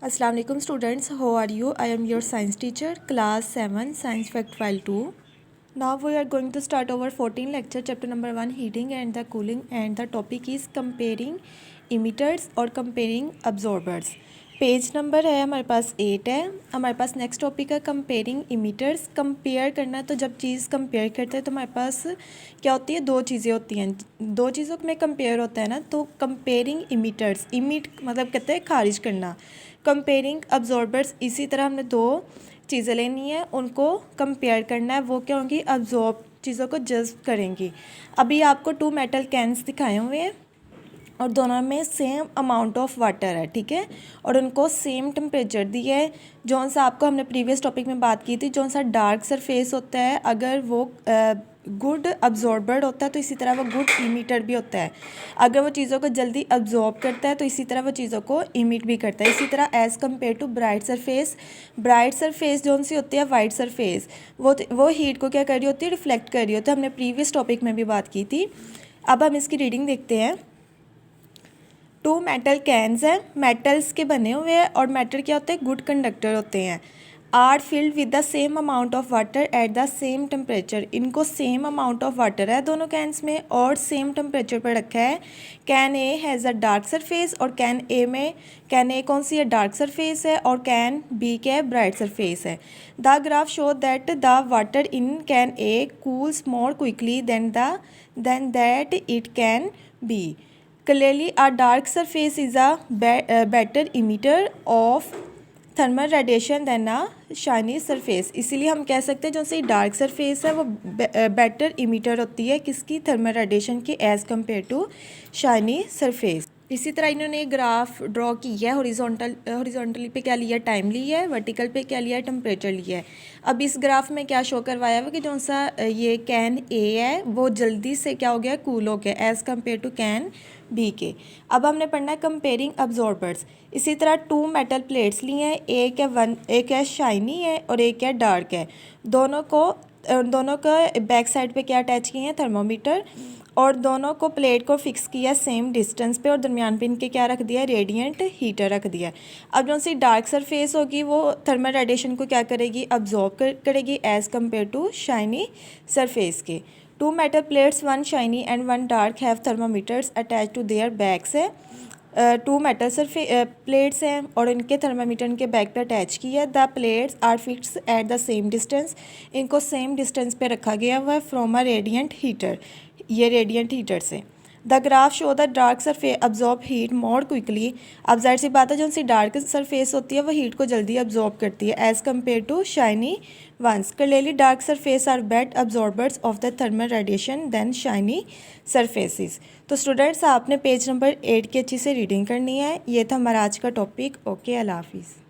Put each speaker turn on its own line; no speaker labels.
Assalamu alaikum students, how are you? I am your science teacher, class 7, science fact file 2. Now we are going to start our 14 lecture, chapter number 1, heating and the cooling, and the topic is comparing emitters और comparing absorbers. Page number है हमारे पास 8 है। हमारे पास next topic है comparing emitters. Compare करना, तो जब चीज़ compare करते हैं तो हमारे पास क्या होती है, दो चीज़ें होती हैं, दो चीज़ों में कंपेयर होता है ना, तो कंपेयरिंग इमीटर्स, इमिट मतलब कहते हैं खारिज करना, कंपेयरिंग अब्जॉर्बर्स इसी तरह हमने दो चीज़ें लेनी है, उनको कंपेयर करना है, वो क्या होंगी, अब्जॉर्ब चीज़ों को जज्ब करेंगी। अभी आपको 2 मेटल कैंस दिखाए हुए हैं और दोनों में सेम अमाउंट ऑफ वाटर है, ठीक है, और उनको सेम टेम्परेचर दिया है। जौन सा आपको हमने प्रीवियस टॉपिक में बात की थी, जौन सा डार्क सरफेस होता है अगर वो गुड अब्जॉर्बर होता है तो इसी तरह वो गुड इमीटर भी होता है। अगर वो चीज़ों को जल्दी अब्जॉर्ब करता है तो इसी तरह वो चीज़ों को इमिट भी करता है। इसी तरह as compared to bright surface जौन सी होती है वाइट सरफेस, वो हीट को क्या कर रही होती है, रिफ्लेक्ट कर रही होती है। हमने प्रीवियस टॉपिक में भी बात की थी। अब हम इसकी रीडिंग देखते हैं। 2 मेटल कैन्स हैं, मेटल्स के बने हुए हैं, और मेटल क्या होते हैं, गुड कंडक्टर होते हैं। Are filled with the same amount of water at the same temperature, इनको सेम अमाउंट ऑफ वाटर है दोनों कैन्स में और सेम टेम्परेचर पर रखा है। Can A has a dark surface, और कैन ए कौन सी है, डार्क सरफेस है, और कैन बी क्या है, ब्राइट सरफेस है। The graph show that the water in can A cools more quickly than that it can B. Clearly, a dark surface is a better emitter of thermal radiation than a shiny surface। इसीलिए हम कह सकते हैं जो सी dark surface है वो better emitter होती है किसकी, थर्मल रेडिएशन की, as compared to shiny surface. इसी तरह इन्होंने ग्राफ ड्रॉ की है। हॉरिजॉन्टली पे क्या लिया, टाइम लिया है, वर्टिकल पे क्या लिया, टेम्परेचर लिया है। अब इस ग्राफ में क्या शो करवाया हुआ कि जो सा ये कैन ए है वो जल्दी से क्या हो गया, कूल हो गया as compared to can B के। अब हमने पढ़ना है कंपेयरिंग अब्जॉर्बर्स। इसी तरह 2 मेटल प्लेट्स लिए हैं, एक है शाइनी है और एक है डार्क है। दोनों का बैक साइड पे क्या अटैच किए हैं, थर्मोमीटर, और दोनों को प्लेट को फिक्स किया सेम डिस्टेंस पे, और दरमियान पे इनके क्या रख दिया, रेडिएंट हीटर रख दिया। अब जो सी डार्क सरफेस होगी वो थर्मल रेडिएशन को क्या करेगी, अब्जॉर्ब करेगी as compared to shiny surface के। 2 metal plates, one shiny and one dark, have thermometers attached to their backs है। 2 metal प्लेट्स हैं और इनके थर्मामीटर इनके बैक पे अटैच किया है। The plates are fix at the same distance, इनको सेम डिस्टेंस पे रखा गया हुआ है फ्रॉम अ रेडियंट हीटर, ये रेडियंट हीटर से। The graph show the dark surface absorb heat more quickly. अब जाहिर सी बात है जो सी डार्क सरफेस होती है वो हीट को जल्दी अब्जॉर्ब करती है as compared to shiny ones. Clearly dark surface are better absorbers of the thermal radiation than shiny surfaces. तो स्टूडेंट्स आपने पेज नंबर 8 की अच्छी से रीडिंग करनी है। ये था हमारा आज का टॉपिक। ओके, अल्लाह हाफिज़।